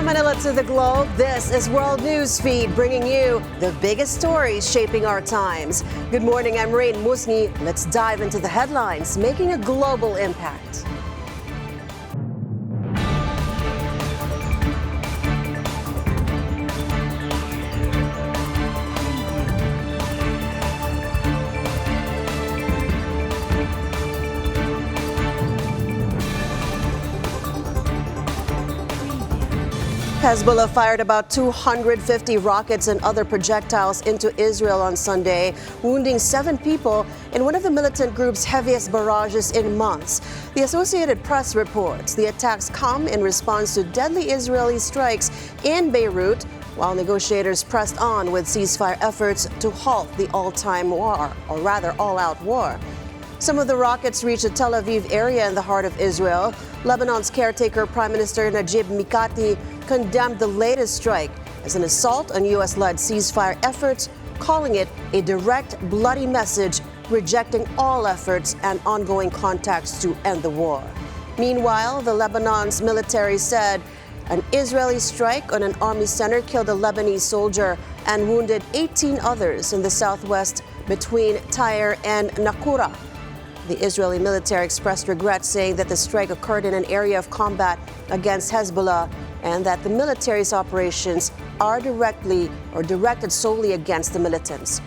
From Manila to the globe, this is World Newsfeed, bringing you the biggest stories shaping our times. Good morning, I'm Raine Musñgi. Let's dive into the headlines making a global impact. Hezbollah fired about 250 rockets and other projectiles into Israel on Sunday, wounding 7 people in one of the militant group's heaviest barrages in months. The Associated Press reports the attacks come in response to deadly Israeli strikes in Beirut, while negotiators pressed on with ceasefire efforts to halt the all-time war, or rather all-out war. Some of the rockets reached the Tel Aviv area in the heart of Israel. Lebanon's caretaker Prime Minister Najib Mikati condemned the latest strike as an assault on U.S.-led ceasefire efforts, calling it a direct, bloody message, rejecting all efforts and ongoing contacts to end the war. Meanwhile, the Lebanon's military said an Israeli strike on an army center killed a Lebanese soldier and wounded 18 others in the southwest between Tyre and Nakura. The Israeli military expressed regret, saying that the strike occurred in an area of combat against Hezbollah and that the military's operations are directed solely against the militants.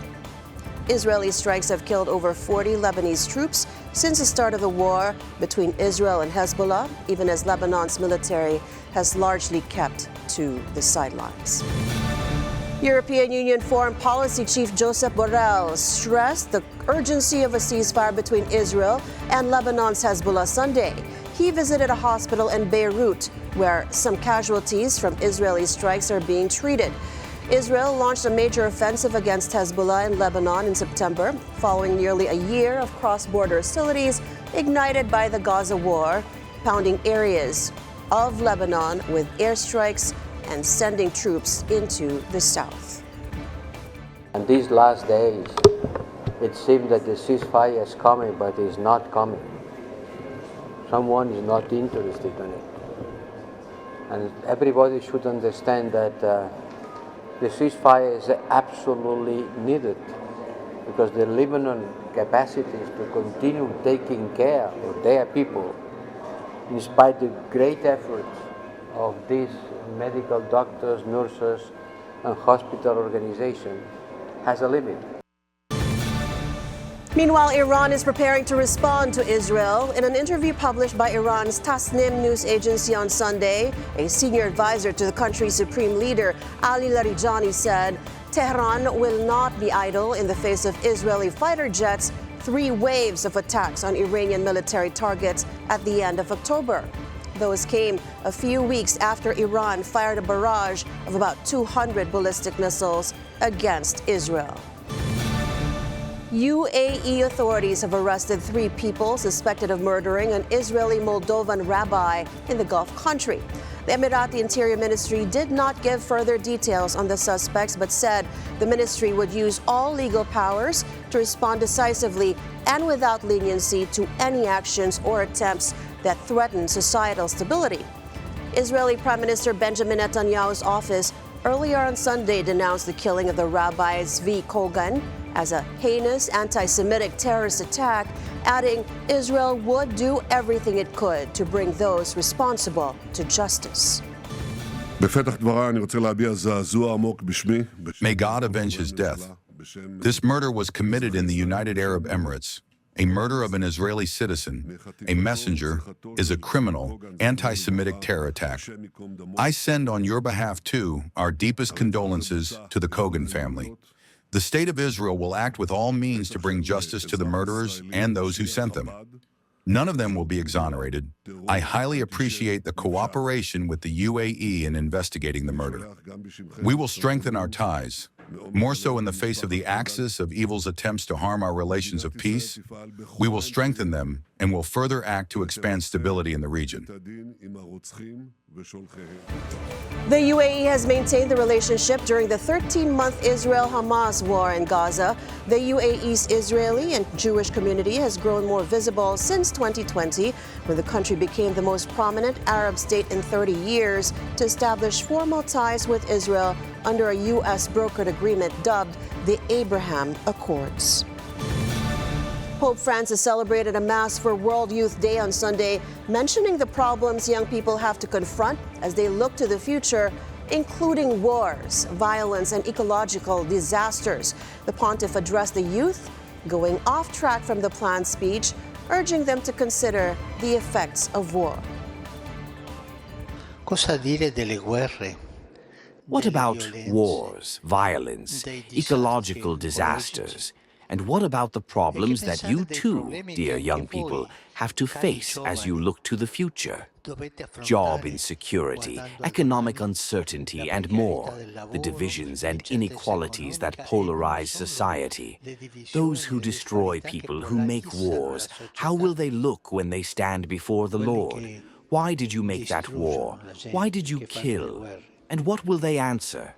Israeli strikes have killed over 40 Lebanese troops since the start of the war between Israel and Hezbollah, even as Lebanon's military has largely kept to the sidelines. European Union Foreign Policy Chief Josep Borrell stressed the urgency of a ceasefire between Israel and Lebanon's Hezbollah Sunday. He visited a hospital in Beirut where some casualties from Israeli strikes are being treated. Israel launched a major offensive against Hezbollah in Lebanon in September, following nearly a year of cross-border hostilities ignited by the Gaza war, pounding areas of Lebanon with airstrikes and sending troops into the south. And these last days, it seems that the ceasefire is coming, but it's not coming. Someone is not interested in it. And everybody should understand that the ceasefire is absolutely needed, because the Lebanon capacity is to continue taking care of their people, in spite of the great efforts of these medical doctors, nurses, and hospital organization, has a limit. Meanwhile, Iran is preparing to respond to Israel. In an interview published by Iran's Tasnim news agency on Sunday, a senior advisor to the country's supreme leader, Ali Larijani, said Tehran will not be idle in the face of Israeli fighter jets' 3 waves of attacks on Iranian military targets at the end of October. Those came a few weeks after Iran fired a barrage of about 200 ballistic missiles against Israel. UAE authorities have arrested 3 people suspected of murdering an Israeli Moldovan rabbi in the Gulf country. The Emirati Interior Ministry did not give further details on the suspects, but said the ministry would use all legal powers to respond decisively and without leniency to any actions or attempts that threaten societal stability. Israeli Prime Minister Benjamin Netanyahu's office earlier on Sunday denounced the killing of the rabbi Zvi Kogan as a heinous anti-Semitic terrorist attack, adding Israel would do everything it could to bring those responsible to justice. May God avenge his death. This murder was committed in the United Arab Emirates. A murder of an Israeli citizen, a messenger, is a criminal, anti-Semitic terror attack. I send on your behalf, too, our deepest condolences to the Kogan family. The State of Israel will act with all means to bring justice to the murderers and those who sent them. None of them will be exonerated. I highly appreciate the cooperation with the UAE in investigating the murder. We will strengthen our ties, more so in the face of the axis of evil's attempts to harm our relations of peace. We will strengthen them and will further act to expand stability in the region. The UAE has maintained the relationship during the 13-month Israel-Hamas war in Gaza. The UAE's Israeli and Jewish community has grown more visible since 2020, when the country became the most prominent Arab state in 30 years to establish formal ties with Israel under a U.S. brokered agreement dubbed the Abraham Accords. Pope Francis celebrated a Mass for World Youth Day on Sunday, mentioning the problems young people have to confront as they look to the future, including wars, violence, and ecological disasters. The pontiff addressed the youth, going off track from the planned speech, urging them to consider the effects of war. Cosa dire delle guerre? What about wars, violence, ecological disasters? And what about the problems that you too, dear young people, have to face as you look to the future? Job insecurity, economic uncertainty, and more. The divisions and inequalities that polarize society. Those who destroy people, who make wars, how will they look when they stand before the Lord? Why did you make that war? Why did you kill? And what will they answer?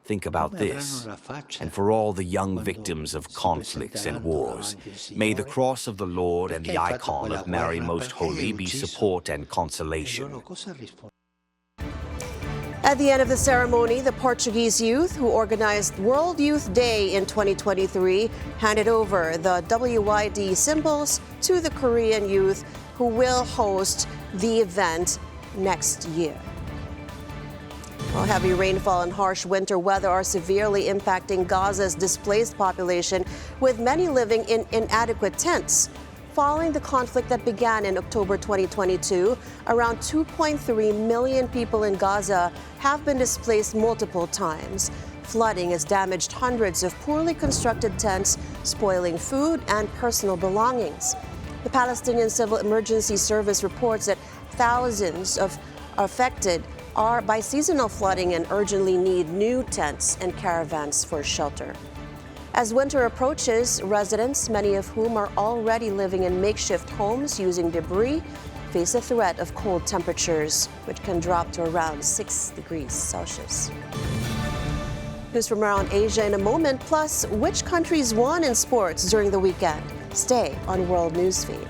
Think about this, and for all the young victims of conflicts and wars, may the cross of the Lord and the icon of Mary Most Holy be support and consolation. At the end of the ceremony, the Portuguese youth who organized World Youth Day in 2023 handed over the WYD symbols to the Korean youth who will host the event next year. Well, heavy rainfall and harsh winter weather are severely impacting Gaza's displaced population, with many living in inadequate tents. Following the conflict that began in October 2022, around 2.3 million people in Gaza have been displaced multiple times. Flooding has damaged hundreds of poorly constructed tents, spoiling food and personal belongings. The Palestinian Civil Emergency Service reports that thousands of affected are by seasonal flooding and urgently need new tents and caravans for shelter. As winter approaches, residents, many of whom are already living in makeshift homes using debris, face a threat of cold temperatures, which can drop to around 6 degrees Celsius. News from around Asia in a moment, plus which countries won in sports during the weekend. Stay on World Newsfeed.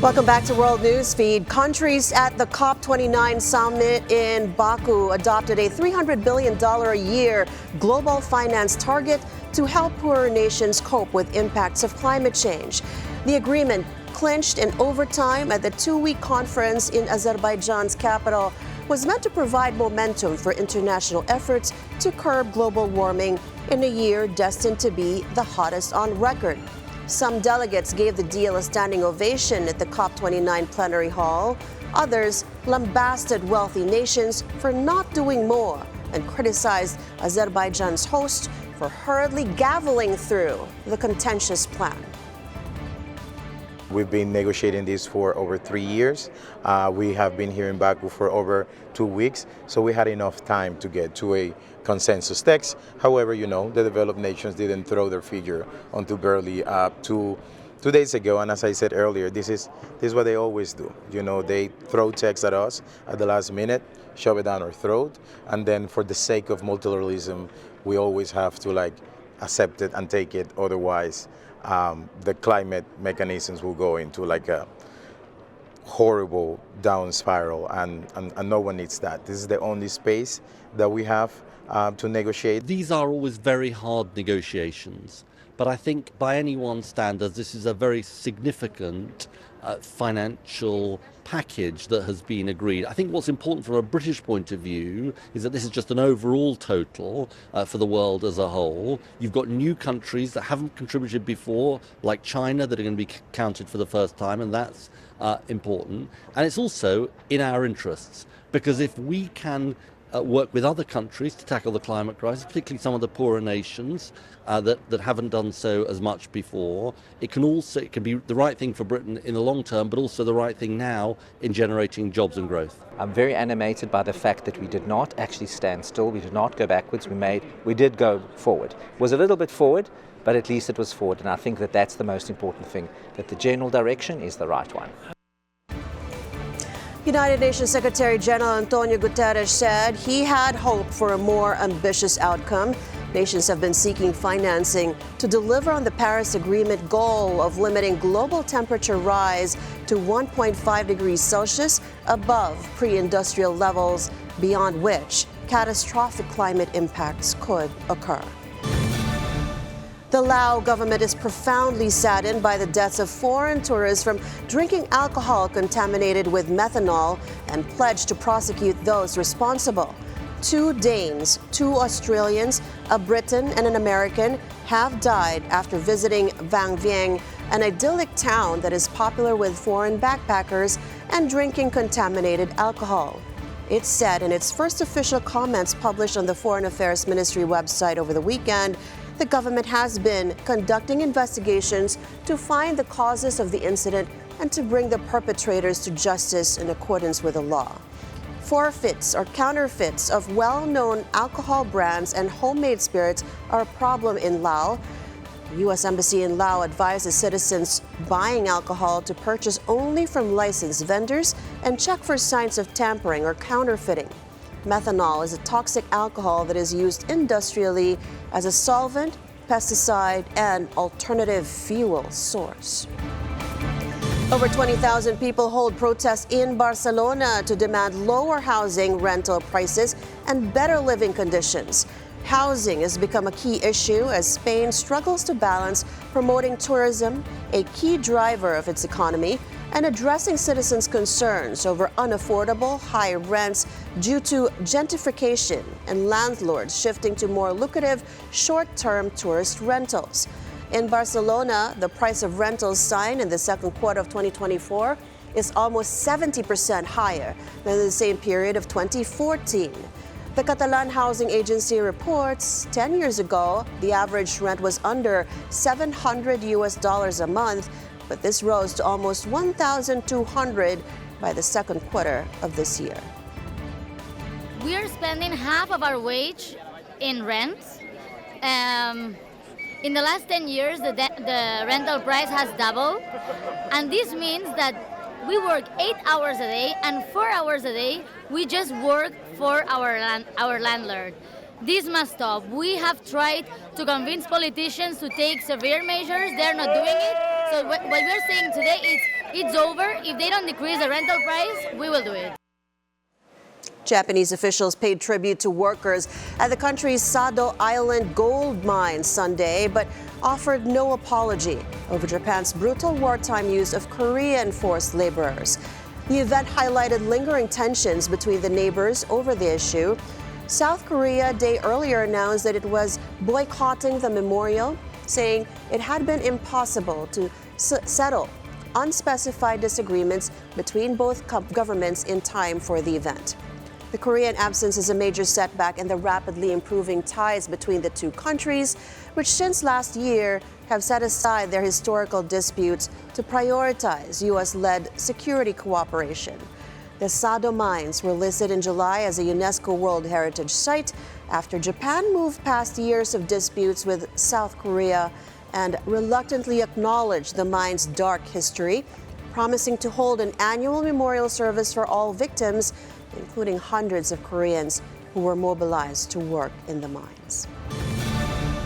Welcome back to World Newsfeed. Countries at the COP29 summit in Baku adopted a $300 billion a year global finance target to help poorer nations cope with impacts of climate change. The agreement, clinched in overtime at the two-week conference in Azerbaijan's capital, was meant to provide momentum for international efforts to curb global warming in a year destined to be the hottest on record. Some delegates gave the deal a standing ovation at the COP29 plenary hall. Others lambasted wealthy nations for not doing more and criticized Azerbaijan's host for hurriedly gaveling through the contentious plan. We've been negotiating this for over 3 years. We have been here in Baku for over 2 weeks, so we had enough time to get to a consensus text. However, you know, the developed nations didn't throw their figure until barely 2 days ago. And as I said earlier, this is what they always do. You know, they throw text at us at the last minute, shove it down our throat, and then for the sake of multilateralism, we always have to accept it and take it. Otherwise, the climate mechanisms will go into a horrible down spiral, and no one needs that. This is the only space that we have to negotiate. These are always very hard negotiations, but I think by anyone's standards, this is a very significant financial package that has been agreed. I think what's important from a British point of view is that this is just an overall total for the world as a whole. You've got new countries that haven't contributed before, like China, that are going to be counted for the first time, and that's important. And it's also in our interests, because if we can work with other countries to tackle the climate crisis, particularly some of the poorer nations that haven't done so as much before. It can be the right thing for Britain in the long term, but also the right thing now in generating jobs and growth. I'm very animated by the fact that we did not actually stand still. We did not go backwards. We did go forward. It was a little bit forward, but at least it was forward. And I think that that's the most important thing, that the general direction is the right one. United Nations Secretary General Antonio Guterres said he had hope for a more ambitious outcome. Nations have been seeking financing to deliver on the Paris Agreement goal of limiting global temperature rise to 1.5 degrees Celsius above pre-industrial levels, beyond which catastrophic climate impacts could occur. The Lao government is profoundly saddened by the deaths of foreign tourists from drinking alcohol contaminated with methanol and pledged to prosecute those responsible. 2 Danes, 2 Australians, a Briton and an American have died after visiting Vang Vieng, an idyllic town that is popular with foreign backpackers, and drinking contaminated alcohol. It said in its first official comments published on the Foreign Affairs Ministry website over the weekend, the government has been conducting investigations to find the causes of the incident and to bring the perpetrators to justice in accordance with the law. Forfeits or counterfeits of well-known alcohol brands and homemade spirits are a problem in Laos. The U.S. Embassy in Laos advises citizens buying alcohol to purchase only from licensed vendors and check for signs of tampering or counterfeiting. Methanol is a toxic alcohol that is used industrially as a solvent, pesticide, and alternative fuel source. Over 20,000 people hold protests in Barcelona to demand lower housing rental prices and better living conditions. Housing has become a key issue as Spain struggles to balance promoting tourism, a key driver of its economy, and addressing citizens' concerns over unaffordable high rents due to gentrification and landlords shifting to more lucrative short-term tourist rentals. In Barcelona, the price of rentals signed in the second quarter of 2024 is almost 70% higher than the same period of 2014. The Catalan Housing Agency reports 10 years ago, the average rent was under $700 a month, but this rose to almost $1,200 by the second quarter of this year. We are spending half of our wage in rent. In the last 10 years, the rental price has doubled, and this means that we work 8 hours a day, and 4 hours a day we just work for our landlord. This must stop. We have tried to convince politicians to take severe measures. They're not doing it. So what we're saying today is it's over. If they don't decrease the rental price, we will do it. Japanese officials paid tribute to workers at the country's Sado Island gold mine Sunday, but offered no apology over Japan's brutal wartime use of Korean forced laborers. The event highlighted lingering tensions between the neighbors over the issue. South Korea a day earlier announced that it was boycotting the memorial, saying it had been impossible to settle unspecified disagreements between both governments in time for the event. The Korean absence is a major setback in the rapidly improving ties between the two countries, which since last year have set aside their historical disputes to prioritize U.S.-led security cooperation. The Sado mines were listed in July as a UNESCO World Heritage Site after Japan moved past years of disputes with South Korea and reluctantly acknowledged the mine's dark history, promising to hold an annual memorial service for all victims, including hundreds of Koreans who were mobilized to work in the mines.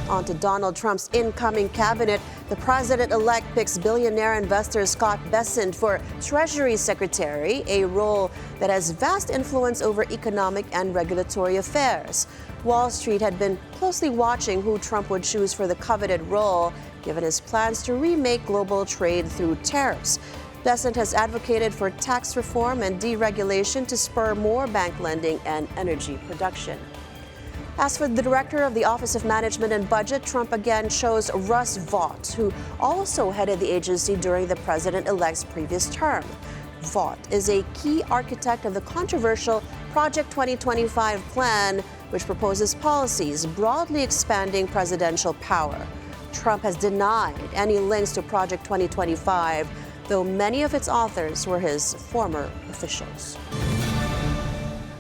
On to Donald Trump's incoming cabinet. The president-elect picks billionaire investor Scott Bessent for Treasury Secretary, a role that has vast influence over economic and regulatory affairs. Wall Street had been closely watching who Trump would choose for the coveted role, given his plans to remake global trade through tariffs. Bessent has advocated for tax reform and deregulation to spur more bank lending and energy production. As for the director of the Office of Management and Budget, Trump again chose Russ Vought, who also headed the agency during the president-elect's previous term. Vought is a key architect of the controversial Project 2025 plan, which proposes policies broadly expanding presidential power. Trump has denied any links to Project 2025, though many of its authors were his former officials.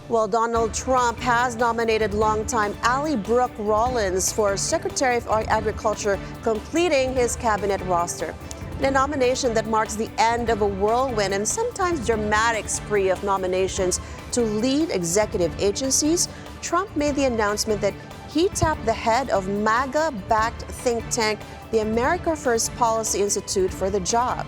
Well, Donald Trump has nominated longtime Ally Brooke Rollins for Secretary of Agriculture, completing his cabinet roster. A nomination that marks the end of a whirlwind and sometimes dramatic spree of nominations to lead executive agencies. Trump made the announcement that he tapped the head of MAGA-backed think tank, the America First Policy Institute, for the job.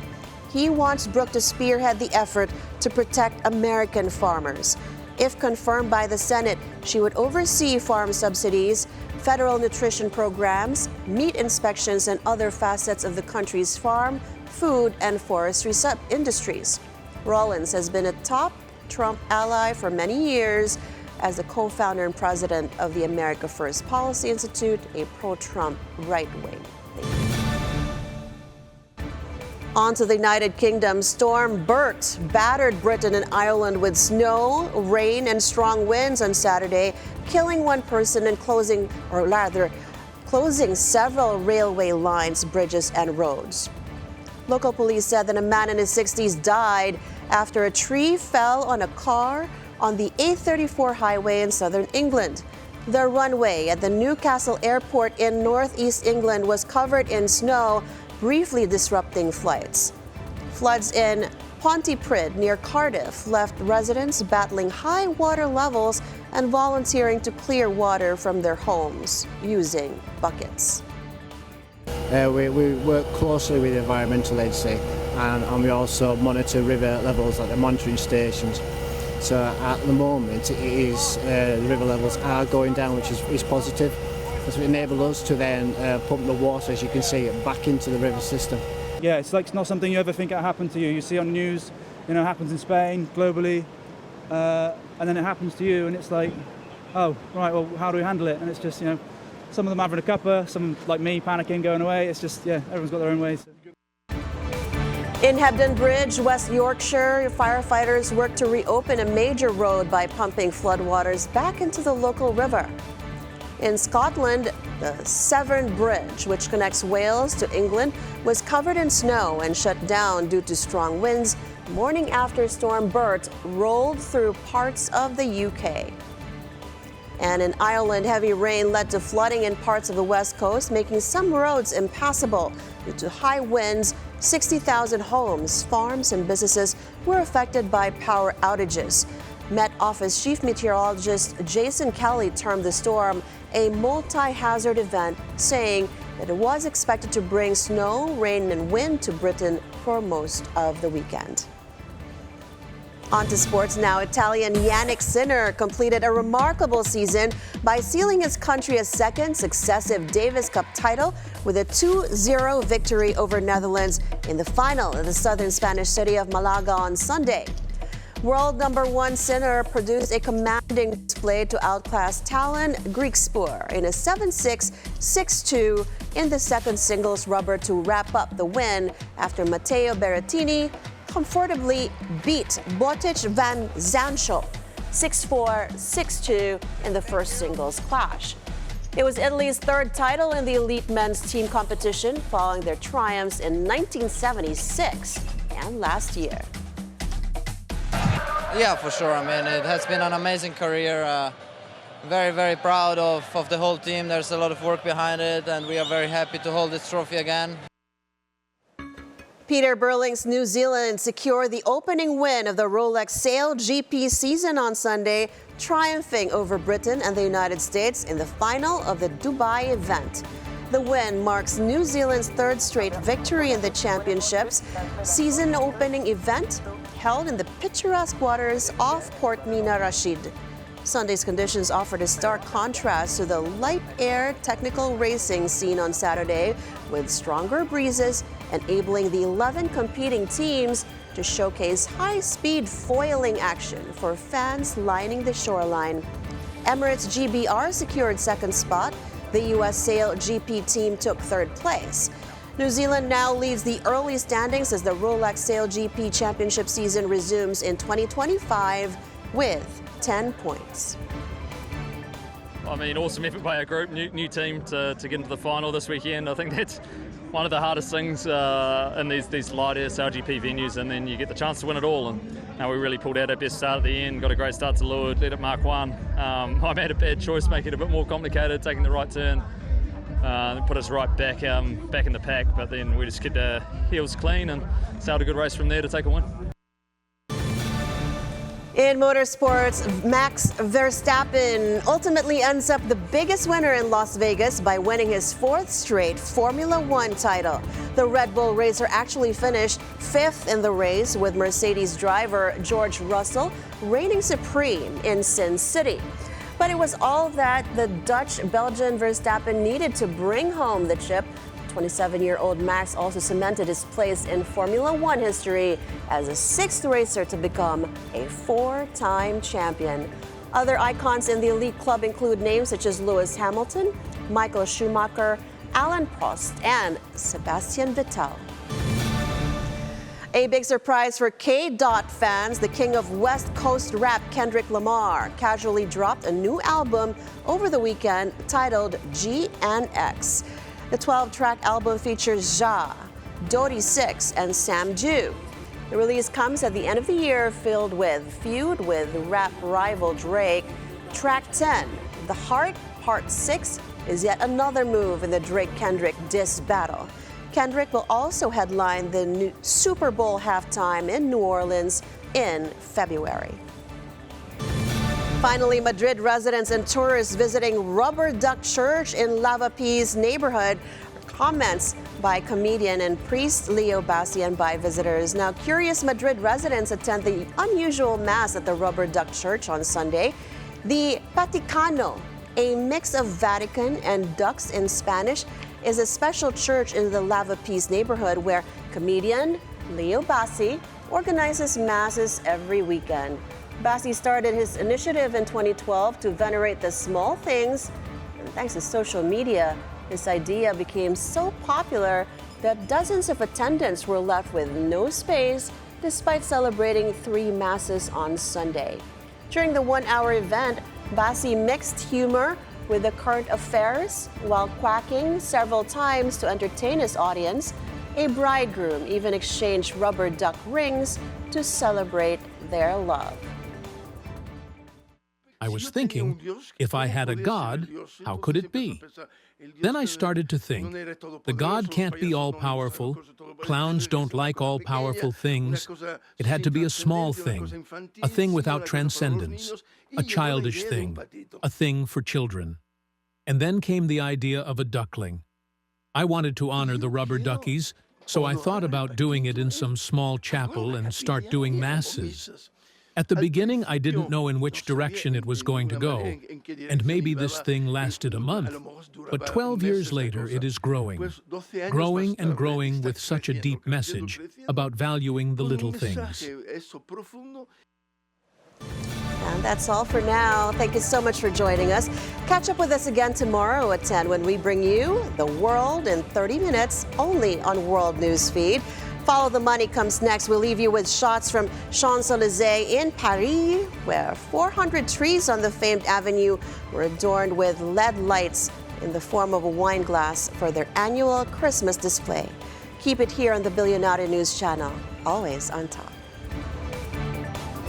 He wants Brooke to spearhead the effort to protect American farmers. If confirmed by the Senate, she would oversee farm subsidies, federal nutrition programs, meat inspections, and other facets of the country's farm, food, and forestry sub-industries. Rollins has been a top Trump ally for many years as the co-founder and president of the America First Policy Institute, a pro-Trump right-wing think. On to the United Kingdom. Storm Bert battered Britain and Ireland with snow, rain, and strong winds on Saturday, killing one person and closing several railway lines, bridges, and roads. Local police said that a man in his 60s died after a tree fell on a car on the A34 highway in southern England. The runway at the Newcastle Airport in northeast England was covered in snow, briefly disrupting flights. Floods in Pontypridd near Cardiff left residents battling high water levels and volunteering to clear water from their homes using buckets. We work closely with the environmental agency and we also monitor river levels at the monitoring stations. So at the moment the river levels are going down, which is positive. This will enable us to then pump the water, as you can see, back into the river system. Yeah, it's not something you ever think it'll happen to you. You see on news, it happens in Spain, globally, and then it happens to you, and it's like, oh, right, well, how do we handle it? And it's just, some of them having a cuppa, some like me panicking, going away. It's just, everyone's got their own ways. In Hebden Bridge, West Yorkshire, firefighters worked to reopen a major road by pumping floodwaters back into the local river. In Scotland, the Severn Bridge, which connects Wales to England, was covered in snow and shut down due to strong winds the morning after Storm Bert rolled through parts of the UK. And in Ireland, heavy rain led to flooding in parts of the west coast, making some roads impassable due to high winds. 60,000 homes, farms, and businesses were affected by power outages. Met Office Chief Meteorologist Jason Kelly termed the storm a multi-hazard event, saying that it was expected to bring snow, rain, and wind to Britain for most of the weekend. On to sports now. Italian Yannick Sinner completed a remarkable season by sealing his country a second successive Davis Cup title with a 2-0 victory over Netherlands in the final of the southern Spanish city of Malaga on Sunday. World number one Sinner produced a commanding display to outclass Talon Griekspoor in a 7-6, 6-2 in the second singles rubber to wrap up the win after Matteo Berrettini comfortably beat Botic van Zanschel 6-4, 6-2 in the first singles clash. It was Italy's third title in the elite men's team competition, following their triumphs in 1976 and last year. Yeah, for sure. I mean, it has been an amazing career. Very, very proud of the whole team. There's a lot of work behind it, and we are very happy to hold this trophy again. Peter Burling's New Zealand secured the opening win of the Rolex Sail GP season on Sunday, triumphing over Britain and the United States in the final of the Dubai event. The win marks New Zealand's third straight victory in the championship's season opening event held in the picturesque waters off Port Mina Rashid. Sunday's conditions offered a stark contrast to the light air technical racing seen on Saturday, with stronger breezes enabling the 11 competing teams to showcase high-speed foiling action for fans lining the shoreline. Emirates GBR secured second spot. The U.S. Sail GP team took third place. New Zealand now leads the early standings as the Rolex Sail GP Championship season resumes in 2025 with 10 points. I mean, awesome effort by our group, new team to get into the final this weekend. I think that's one of the hardest things in these light SRGP venues, and then you get the chance to win it all. And we really pulled out our best start at the end, got a great start to Lord, led at Mark 1. I made a bad choice, making it a bit more complicated, taking the right turn, put us right back in the pack, but then we just kept our heels clean and sailed a good race from there to take a win. In motorsports, Max Verstappen ultimately ends up the biggest winner in Las Vegas by winning his 4th straight Formula One title. The Red Bull racer actually finished 5th in the race, with Mercedes driver George Russell reigning supreme in Sin City. But it was all that the Dutch-Belgian Verstappen needed to bring home the chip. 27-year-old Max also cemented his place in Formula One history as the 6th racer to become a 4-time champion. Other icons in the elite club include names such as Lewis Hamilton, Michael Schumacher, Alain Prost, and Sebastian Vettel. A big surprise for K-Dot fans, the king of West Coast rap, Kendrick Lamar, casually dropped a new album over the weekend titled GNX. The 12-track album features Ja, Dodie Six, and Sam Ju. The release comes at the end of the year, filled with feud with rap rival Drake. Track 10, The Heart, Part 6, is yet another move in the Drake-Kendrick diss battle. Kendrick will also headline the new Super Bowl halftime in New Orleans in February. Finally, Madrid residents and tourists visiting Rubber Duck Church in Lavapiés neighborhood. Comments by comedian and priest Leo Bassi and by visitors. Now, curious Madrid residents attend the unusual mass at the Rubber Duck Church on Sunday. The Vaticano, a mix of Vatican and ducks in Spanish, is a special church in the Lavapiés neighborhood where comedian Leo Bassi organizes masses every weekend. Bassi started his initiative in 2012 to venerate the small things, and thanks to social media, this idea became so popular that dozens of attendants were left with no space despite celebrating 3 masses on Sunday. During the 1-hour event, Bassi mixed humor with the current affairs while quacking several times to entertain his audience. A bridegroom even exchanged rubber duck rings to celebrate their love. I was thinking, if I had a God, how could it be? Then I started to think, the God can't be all-powerful. Clowns don't like all-powerful things. It had to be a small thing, a thing without transcendence, a childish thing, a thing for children. And then came the idea of a duckling. I wanted to honor the rubber duckies, so I thought about doing it in some small chapel and start doing masses. At the beginning, I didn't know in which direction it was going to go, and maybe this thing lasted a month, but 12 years later it is growing and growing with such a deep message about valuing the little things. And that's all for now. Thank you so much for joining us. Catch up with us again tomorrow at 10 when we bring you The World in 30 minutes only on World Newsfeed. Follow the Money comes next. We'll leave you with shots from Champs-Élysées in Paris, where 400 trees on the famed avenue were adorned with LED lights in the form of a wine glass for their annual Christmas display. Keep it here on the Bilyonaryo News Channel, always on top.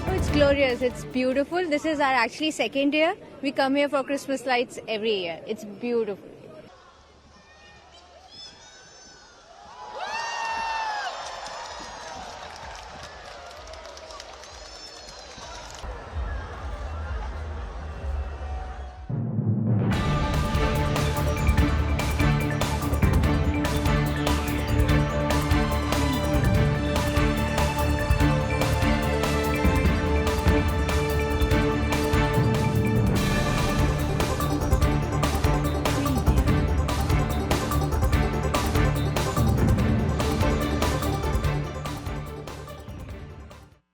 Oh, it's glorious. It's beautiful. This is our actually second year. We come here for Christmas lights every year. It's beautiful.